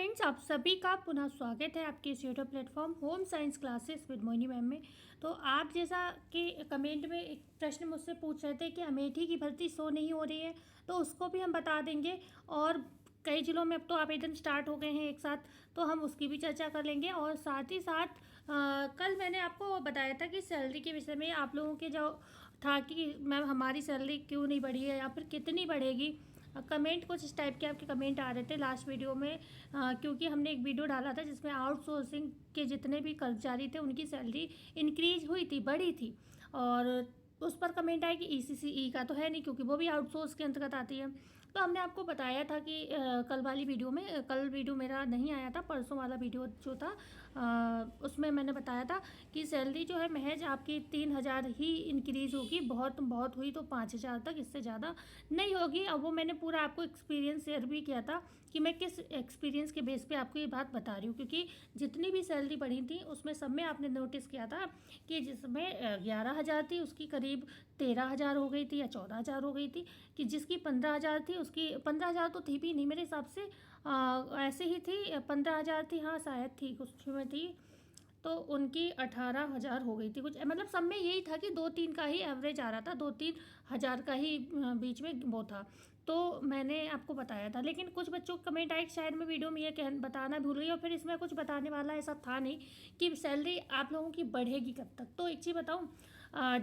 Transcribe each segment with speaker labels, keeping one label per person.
Speaker 1: Friends, आप सभी का पुनः स्वागत है आपके इस YouTube platform home science classes with Mohini ma'am में। तो आप जैसा कि कमेंट में एक प्रश्न मुझसे पूछ रहे थे कि अमेठी की भर्ती शो नहीं हो रही है, तो उसको भी हम बता देंगे। और कई जिलों में अब तो आवेदन स्टार्ट हो गए हैं एक साथ, तो हम उसकी भी चर्चा कर लेंगे। और साथ ही साथ कल मैंने आपको बताया था कि सैलरी के विषय में आप लोगों के जो था कि मैम हमारी सैलरी क्यों नहीं बढ़ी है या फिर कितनी बढ़ेगी। कमेंट कुछ इस टाइप के आपके कमेंट आ रहे थे लास्ट वीडियो में, क्योंकि हमने एक वीडियो डाला था जिसमें आउटसोर्सिंग के जितने भी कर्मचारी थे उनकी सैलरी इंक्रीज हुई थी, बढ़ी थी। और उस पर कमेंट आया कि ईसीसीई का तो है नहीं क्योंकि वो भी आउटसोर्स के अंतर्गत आती है। तो हमने आपको बताया था कि कल वाली वीडियो में, कल वीडियो मेरा नहीं आया था, परसों वाला वीडियो जो था उसमें मैंने बताया था कि सैलरी जो है महज आपकी 3,000 ही इंक्रीज़ होगी, बहुत बहुत हुई तो 5,000 तक, इससे ज़्यादा नहीं होगी। अब वो मैंने पूरा आपको एक्सपीरियंस शेयर भी किया था कि मैं किस एक्सपीरियंस के बेस पे आपको ये बात बता रही हूँ, क्योंकि जितनी भी सैलरी बढ़ी थी उसमें सब में आपने नोटिस किया था कि जिसमें 11,000 थी उसकी करीब 13,000 हो गई थी या 14,000 हो गई थी, कि जिसकी 15,000 थी उसकी 15,000 तो थी भी नहीं मेरे हिसाब से, ऐसे ही थी, 15,000 थी, हाँ शायद थी, कुछ में थी, तो उनकी 18,000 हो गई थी कुछ। मतलब सब में यही था कि 2-3 का ही एवरेज आ रहा था, 2-3 हज़ार का ही बीच में वो था। तो मैंने आपको बताया था, लेकिन कुछ बच्चों के कमेंट आए शायद मैं वीडियो में ये बताना भूल गई, और फिर इसमें कुछ बताने वाला ऐसा था नहीं कि सैलरी आप लोगों की बढ़ेगी कब तक। तो एक चीज़ बताऊँ,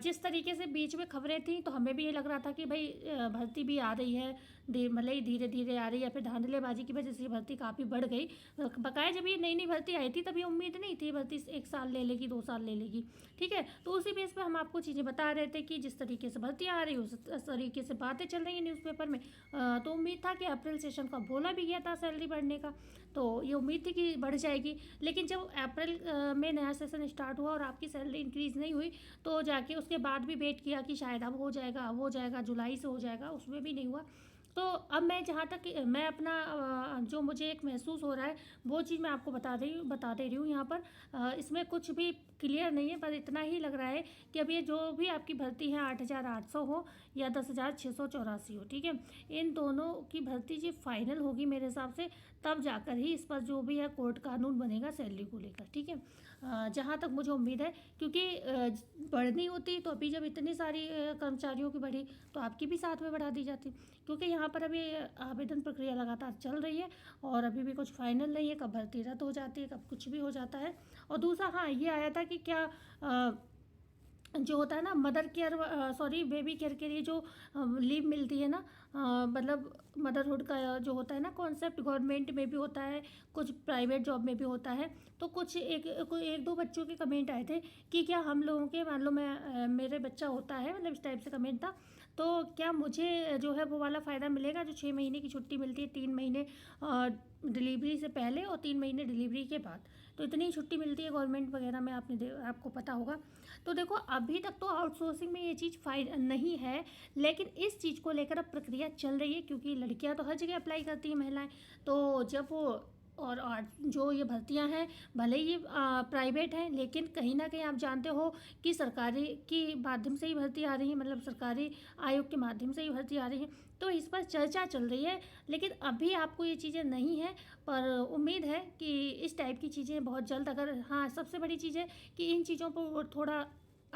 Speaker 1: जिस तरीके से बीच में खबरें थी तो हमें भी ये लग रहा था कि भाई भर्ती भी आ रही है, मतलब ही धीरे धीरे आ रही है, फिर धांधलेबाजी की वजह से भर्ती काफ़ी बढ़ गई। बकाया जब ये नई नई भर्ती आई थी तब ये उम्मीद नहीं थी भर्ती 1 साल ले लेगी, 2 साल ले लेगी, ठीक है। तो उसी बेस पे हम आपको चीज़ें बता रहे थे कि जिस तरीके से भर्ती आ रही है उस तरीके से बातें चल रही हैं न्यूज़पेपर में। तो उम्मीद था कि अप्रैल सेशन का बोला भी गया था सैलरी बढ़ने का, तो ये उम्मीद थी कि बढ़ जाएगी। लेकिन जब अप्रैल में नया सेशन स्टार्ट हुआ और आपकी सैलरी इंक्रीज़ नहीं हुई, तो जाके उसके बाद भी वेट किया कि शायद अब हो जाएगा, अब हो जाएगा, जुलाई से हो जाएगा, उसमें भी नहीं हुआ। तो अब मैं जहाँ तक मैं अपना जो मुझे एक महसूस हो रहा है वो चीज़ मैं आपको बता दे रही हूँ यहाँ पर। इसमें कुछ भी क्लियर नहीं है, पर इतना ही लग रहा है कि अब ये जो भी आपकी भर्ती है 8,800 हो या 10,684 हो, ठीक है, इन दोनों की भर्ती जी फाइनल होगी मेरे हिसाब से, तब जाकर ही इस पर जो भी है कोर्ट कानून बनेगा सैलरी को लेकर, ठीक है। जहाँ तक मुझे उम्मीद है, क्योंकि बढ़नी होती तो अभी जब इतनी सारी कर्मचारियों की बढ़ी तो आपकी भी साथ में बढ़ा दी जाती, क्योंकि यहाँ पर अभी आवेदन प्रक्रिया लगातार चल रही है और अभी भी कुछ फाइनल नहीं है, कब भर्ती रद्द हो जाती है, कब कुछ भी हो जाता है। और दूसरा, हाँ, ये आया था कि क्या जो होता है ना mother care, sorry baby care के लिए जो लीव मिलती है ना, मतलब मदरहुड का जो होता है ना कॉन्सेप्ट, गवर्नमेंट में भी होता है, कुछ प्राइवेट जॉब में भी होता है। तो कुछ एक दो बच्चों के कमेंट आए थे कि क्या हम लोगों के, मान लो मैं मेरे बच्चा होता है, मतलब इस टाइप से कमेंट था, तो क्या मुझे जो है वो वाला फ़ायदा मिलेगा जो 6 महीने की छुट्टी मिलती है, 3 महीने डिलीवरी से पहले और 3 महीने डिलीवरी के बाद, तो इतनी छुट्टी मिलती है गवर्नमेंट वगैरह में, आपको पता होगा। तो देखो अभी तक तो आउटसोर्सिंग में ये चीज़ नहीं है, लेकिन इस चीज़ को लेकर अब प्रक्रिया चल रही है, क्योंकि लड़कियां तो हर जगह अप्लाई करती हैं, महिलाएं, तो जब वो और जो ये भर्तियां हैं भले ही प्राइवेट हैं, लेकिन कहीं ना कहीं आप जानते हो कि सरकारी की माध्यम से ही भर्ती आ रही है, मतलब सरकारी आयोग के माध्यम से ही भर्ती आ रही है, तो इस पर चर्चा चल रही है। लेकिन अभी आपको ये चीज़ें नहीं है, पर उम्मीद है कि इस टाइप की चीज़ें बहुत जल्द, अगर, हाँ, सबसे बड़ी चीज़ है कि इन चीज़ों पर थोड़ा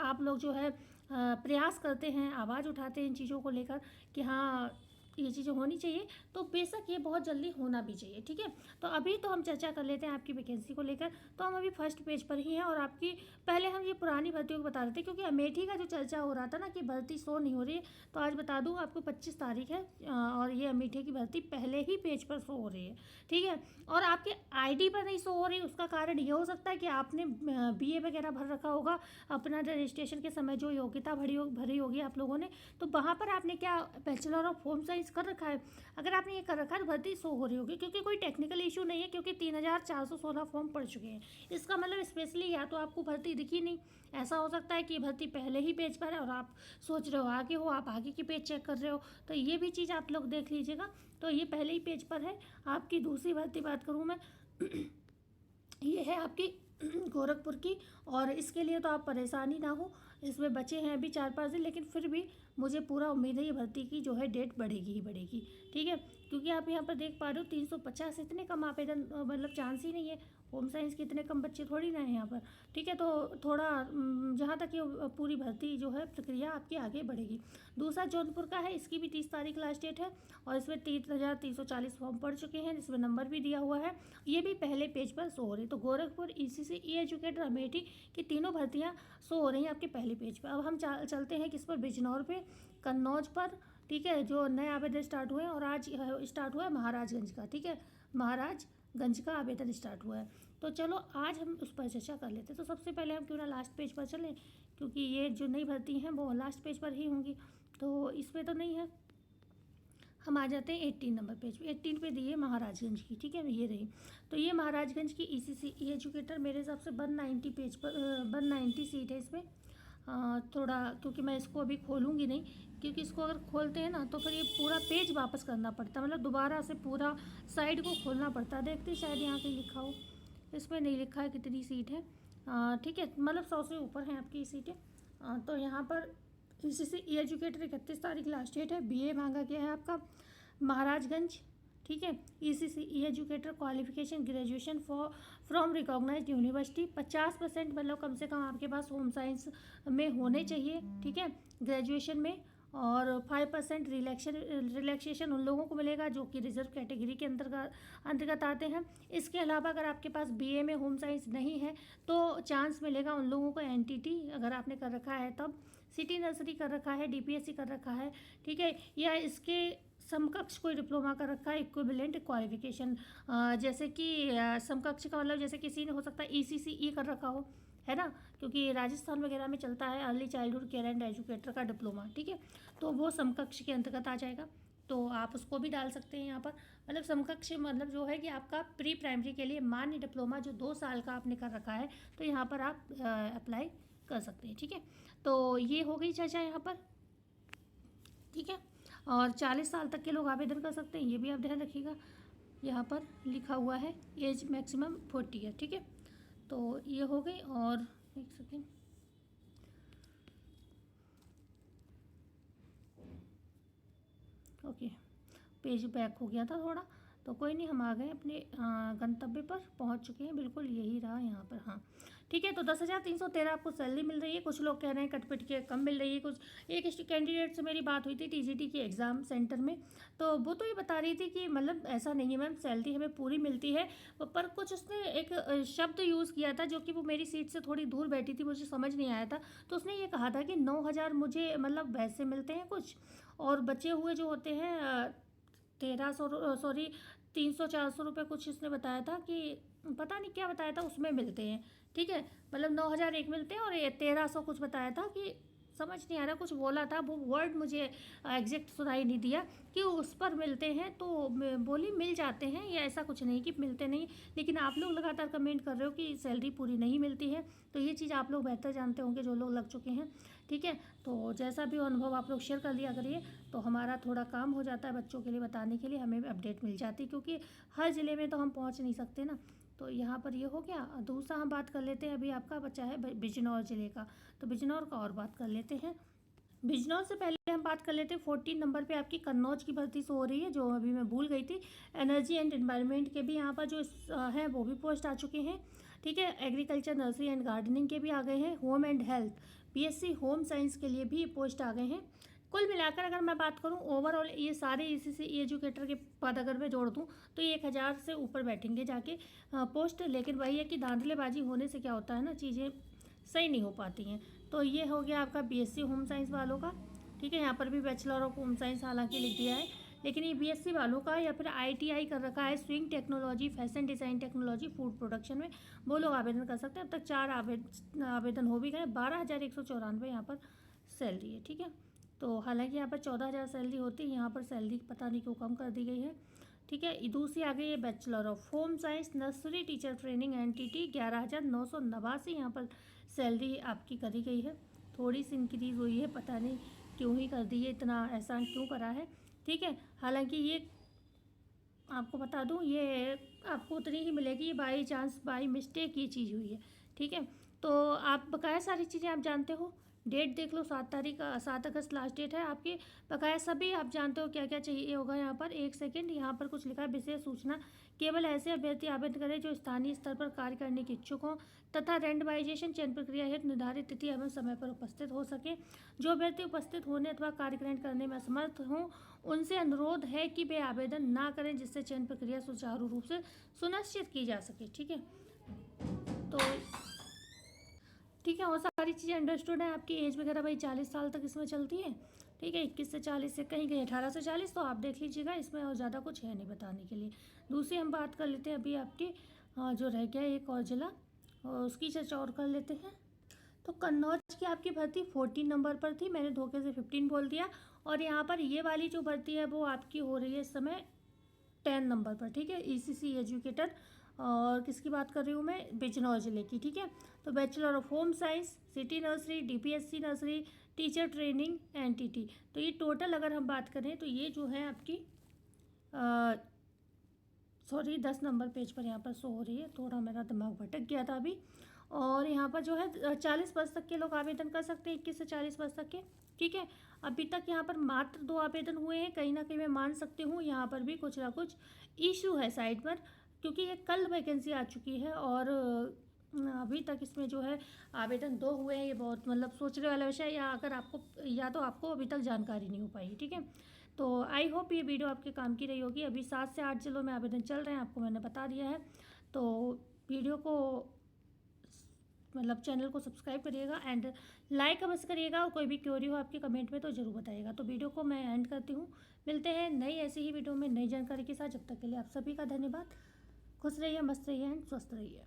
Speaker 1: आप लोग जो है प्रयास करते हैं, आवाज़ उठाते हैं इन चीज़ों को लेकर कि हाँ ये चीज़ें होनी चाहिए, तो बेशक ये बहुत जल्दी होना भी चाहिए, ठीक है। तो अभी तो हम चर्चा कर लेते हैं आपकी वैकेंसी को लेकर। तो हम अभी फर्स्ट पेज पर ही हैं और आपकी, पहले हम ये पुरानी भर्तियों को बता रहे थे, क्योंकि अमेठी का जो चर्चा हो रहा था ना कि भर्ती शो नहीं हो रही है, तो आज बता दूँ आपको 25 तारीख है और ये अमेठी की भर्ती पहले ही पेज पर शो हो रही है, ठीक है। और आपके आईडी पर नहीं शो हो रही, उसका कारण ये हो सकता है कि आपने बीए वगैरह भर रखा होगा अपना रजिस्ट्रेशन के समय, जो योग्यता भरी होगी आप लोगों ने, तो वहाँ पर आपने क्या बैचलर ऑफ होम साइंस कर रखा है। अगर आपने ये कर रखा है तो भर्ती शो हो रही होगी, क्योंकि कोई टेक्निकल इशू नहीं है, क्योंकि 3,416 फॉर्म पड़ चुके हैं। इसका मतलब स्पेशली या तो आपको भर्ती दिखी नहीं, ऐसा हो सकता है कि भर्ती पहले ही पेज पर है और आप सोच रहे हो आगे हो, आप आगे की पेज चेक कर रहे हो, तो ये भी चीज़ आप लोग देख लीजिएगा। तो ये पहले ही पेज पर है। आपकी दूसरी भर्ती बात करूँ मैं, ये है आपकी गोरखपुर की, और इसके लिए तो आप परेशानी ना हो, इसमें बचे हैं अभी 4-5 दिन, लेकिन फिर भी मुझे पूरा उम्मीद है ये भर्ती की जो है डेट बढ़ेगी ही बढ़ेगी, ठीक है। क्योंकि आप यहाँ पर देख पा रहे हो 350, इतने कम आवेदन मतलब चांस ही नहीं है। होम साइंस के इतने कम बच्चे थोड़ी ना है यहाँ पर, ठीक है। तो थोड़ा जहाँ तक ये पूरी भर्ती जो है प्रक्रिया आपकी आगे बढ़ेगी। दूसरा जौनपुर का है, इसकी भी 30 तारीख लास्ट डेट है और इसमें 30,340 फॉर्म पड़ चुके हैं, जिसमें नंबर भी दिया हुआ है। ये भी पहले पेज पर शो हो रही है। तो Gorakhpur, ECC, E educator, Amethi की तीनों भर्तियाँ शो हो रही हैं आपके पहले पेज पर। अब हम चलते हैं किस पर, बिजनौर पे, कन्नौज पर, ठीक है, जो नए आवेदन स्टार्ट हुए हैं। और आज स्टार्ट हुआ है महाराजगंज का, ठीक है, महाराजगंज का आवेदन स्टार्ट हुआ है। तो चलो आज हम उस पर चर्चा कर लेते हैं। तो सबसे पहले हम क्यों ना लास्ट पेज पर चलें, क्योंकि ये जो नई भर्ती हैं वो लास्ट पेज पर ही होंगी, तो इस पर तो नहीं है। हम आ जाते हैं 18 नंबर पेज पे। 18 पे दी है महाराजगंज की, ठीक है, ये रही। तो ये महाराजगंज की ईसीसी ई एजुकेटर मेरे हिसाब से 190 पेज पर 190 सीट है इसमें। थोड़ा क्योंकि मैं इसको अभी खोलूँगी नहीं, क्योंकि इसको अगर खोलते हैं ना तो फिर ये पूरा पेज वापस करना पड़ता है, मतलब दोबारा से पूरा साइड को खोलना पड़ता है। देखते शायद यहाँ कहीं लिखा हो, इसमें नहीं लिखा है कितनी सीट है, ठीक है, मतलब 100 से ऊपर हैं आपकी सीटें। तो यहाँ पर ईसीसी ई एजुकेटर 31 तारीख लास्ट डेट है। बीए मांगा गया है आपका महाराजगंज, ठीक है। ECC E educator qualification graduation from recognised university, 50% मतलब कम से कम आपके पास होम साइंस में होने चाहिए, ठीक है, ग्रेजुएशन में। और 5% रिलैक्सेशन उन लोगों को मिलेगा जो कि रिजर्व कैटेगरी के अंतर्गत आते हैं। इसके अलावा अगर आपके पास बीए में होम साइंस नहीं है तो चांस मिलेगा उन लोगों को एनटीटी अगर आपने कर रखा है तब, सिटी नर्सरी कर रखा है, डीपीएससी कर रखा है, ठीक है, या इसके समकक्ष कोई डिप्लोमा कर रखा है, इक्विवेलेंट क्वालिफिकेशन, जैसे कि समकक्ष का मतलब जैसे किसी ने हो सकता है ईसीसीई कर रखा हो, है ना, क्योंकि राजस्थान वगैरह में चलता है early childhood care and educator का डिप्लोमा, ठीक है, तो वो समकक्ष के अंतर्गत आ जाएगा। तो आप उसको भी डाल सकते हैं यहाँ पर। मतलब समकक्ष मतलब जो है कि आपका प्री प्राइमरी के लिए मान्य डिप्लोमा जो 2 साल का आपने कर रखा है, तो यहाँ पर आप अप्लाई कर सकते हैं, ठीक है। तो ये हो गई चर्चा यहाँ पर, ठीक है। और 40 साल तक के लोग आवेदन कर सकते हैं, ये भी आप ध्यान रखिएगा। यहाँ पर लिखा हुआ है एज मैक्सिमम 40 है, ठीक है। तो ये हो गई। और एक सेकेंड, ओके, पेज बैक हो गया था थोड़ा, तो कोई नहीं, हम आ गए अपने गंतव्य पर, पहुंच चुके हैं, बिल्कुल यही रहा यहाँ पर, हाँ, ठीक है। तो 10,313 आपको सैलरी मिल रही है। कुछ लोग कह रहे हैं कटपिट के कम मिल रही है कुछ। एक कैंडिडेट से मेरी बात हुई थी टीजीटी के एग्ज़ाम सेंटर में, तो वो तो ये बता रही थी कि मतलब ऐसा नहीं है मैम, सैलरी हमें पूरी मिलती है, पर कुछ उसने एक शब्द यूज़ किया था जो कि वो मेरी सीट से थोड़ी दूर बैठी थी, मुझे समझ नहीं आया था। तो उसने ये कहा था कि 9,000 मुझे मतलब वैसे मिलते हैं कुछ, और बचे हुए जो होते हैं 1,300 सॉरी 300-400 रुपये कुछ उसने बताया था, कि पता नहीं क्या बताया था, उसमें मिलते हैं, ठीक है, मतलब 9,000 एक मिलते हैं और 1,300 कुछ बताया था, कि समझ नहीं आ रहा, कुछ बोला था, वो वर्ड मुझे एग्जैक्ट सुनाई नहीं दिया कि उस पर मिलते हैं। तो मैं बोली मिल जाते हैं, या ऐसा कुछ नहीं कि मिलते नहीं, लेकिन आप लोग लगातार कमेंट कर रहे हो कि सैलरी पूरी नहीं मिलती है, तो ये चीज़ आप लोग बेहतर जानते होंगे जो लोग लग चुके हैं, ठीक है। तो जैसा भी अनुभव आप लोग शेयर कर लिया करिए, तो हमारा थोड़ा काम हो जाता है बच्चों के लिए बताने के लिए, हमें भी अपडेट मिल जाती है, क्योंकि हर ज़िले में तो हम पहुँच नहीं सकते ना। तो यहाँ पर ये हो गया। दूसरा हम बात कर लेते हैं, अभी आपका बच्चा है बिजनौर ज़िले का, तो बिजनौर का और बात कर लेते हैं। बिजनौर से पहले हम बात कर लेते हैं 14 नंबर पे आपकी कन्नौज की भर्ती से हो रही है, जो अभी मैं भूल गई थी। एनर्जी एंड एनवायरनमेंट के भी यहाँ पर जो हैं वो भी पोस्ट आ चुके हैं, ठीक है। एग्रीकल्चर, नर्सरी एंड गार्डनिंग के भी आ गए हैं। Home and health, BSc home science के लिए भी पोस्ट आ गए हैं। कुल मिलाकर अगर मैं बात करूं ओवरऑल, ये सारे इसी से एजुकेटर के पद अगर मैं जोड़ दूं तो ये 1,000 से ऊपर बैठेंगे जाके पोस्ट। लेकिन वही है कि धांधलेबाजी होने से क्या होता है ना, चीज़ें सही नहीं हो पाती हैं। तो ये हो गया आपका बीएससी होम साइंस वालों का, ठीक है। यहाँ पर भी बैचलर ऑफ होम साइंस हालांकि लिख दिया है, लेकिन ये बीएससी वालों का, या फिर आईटीआई कर रखा है swing technology, fashion design technology, food production में, वो लोग आवेदन कर सकते हैं। अब तक 4 आवेदन हो भी गए। 12,194 यहाँ पर सैलरी है, ठीक है। तो हालांकि यहाँ पर 14,000 सैलरी होती है, यहाँ पर सैलरी पता नहीं क्यों कम कर दी गई है, ठीक है। दूसरी आ गई है bachelor of home science nursery teacher training NTT, 11,989 यहाँ पर सैलरी आपकी करी गई है। थोड़ी सी इंक्रीज़ हुई है, पता नहीं क्यों ही कर दी है, इतना एहसान क्यों करा है, ठीक है। हालांकि ये आपको बता दूं, ये आपको उतनी ही मिलेगी, ये बाई चांस बाई मिस्टेक ये चीज़ हुई है, ठीक है। तो आप बकाया सारी चीज़ें आप जानते हो, डेट देख लो, 7 अगस्त लास्ट डेट है आपकी। बकाया सभी आप जानते हो क्या क्या चाहिए होगा यहाँ पर। एक सेकंड, यहाँ पर कुछ लिखा है, विशेष सूचना, केवल ऐसे अभ्यर्थी आवेदन करें जो स्थानीय स्तर पर कार्य करने के इच्छुक हों तथा रैंडमाइजेशन चयन प्रक्रिया हेतु निर्धारित तिथि एवं समय पर उपस्थित हो सके। जो अभ्यर्थी उपस्थित होने अथवा कार्य ग्रहण करने में असमर्थ हों उनसे अनुरोध है कि वे आवेदन ना करें, जिससे चयन प्रक्रिया सुचारू रूप से सुनिश्चित की जा सके। ठीक है, तो ठीक है, और सारी चीज़ें अंडरस्टूड है। आपकी एज वगैरह भाई 40 साल तक इसमें चलती है। ठीक है, 21 से 40 से कहीं कहीं 18 से 40, तो आप देख लीजिएगा, इसमें और ज़्यादा कुछ है नहीं बताने के लिए। दूसरी हम बात कर लेते हैं अभी आपकी जो रह गया एक और जिला, और उसकी चर्चा और कर लेते हैं। तो कन्नौज की आपकी भर्ती 14 नंबर पर थी, मैंने धोखे से 15 बोल दिया। और यहाँ पर ये वाली जो भर्ती है वो आपकी हो रही है इस समय 10 नंबर पर। ठीक है, ईसीसी एजुकेटर, और किसकी बात कर रही हूँ मैं, बिजनौर जिले की। ठीक है, तो bachelor of home science, city nursery, DPSC nursery, teacher training, NTT. तो ये टोटल अगर हम बात करें तो ये जो है आपकी सॉरी 10 नंबर पेज पर यहाँ पर शो हो रही है, थोड़ा मेरा दिमाग भटक गया था अभी। और यहाँ पर जो है 40 वर्ष तक के लोग आवेदन कर सकते हैं, 21 से 40 वर्ष तक के। ठीक है, अभी तक यहाँ पर मात्र 2 आवेदन हुए हैं, कहीं ना कहीं मैं मान सकती हूँ यहाँ पर भी कुछ ना कुछ इशू है साइड पर, क्योंकि ये कल वैकेंसी आ चुकी है और अभी तक इसमें जो है आवेदन 2 हुए हैं। ये बहुत मतलब सोचने वाला विषय है, या अगर आपको, या तो आपको अभी तक जानकारी नहीं हो पाई। ठीक है, तो आई होप ये वीडियो आपके काम की रही होगी। अभी 7 से 8 जिलों में आवेदन चल रहे हैं, आपको मैंने बता दिया है। तो वीडियो को मतलब चैनल को सब्सक्राइब करिएगा एंड लाइक अवश्य करिएगा, और कोई भी क्वेरी हो आपके कमेंट में तो ज़रूर बताइएगा। तो वीडियो को मैं एंड करती हूँ, मिलते हैं नई ऐसी ही वीडियो में नई जानकारी के साथ। जब तक के लिए आप सभी का धन्यवाद। खुश रहिए, मस्त रहिए एंड स्वस्थ रहिए।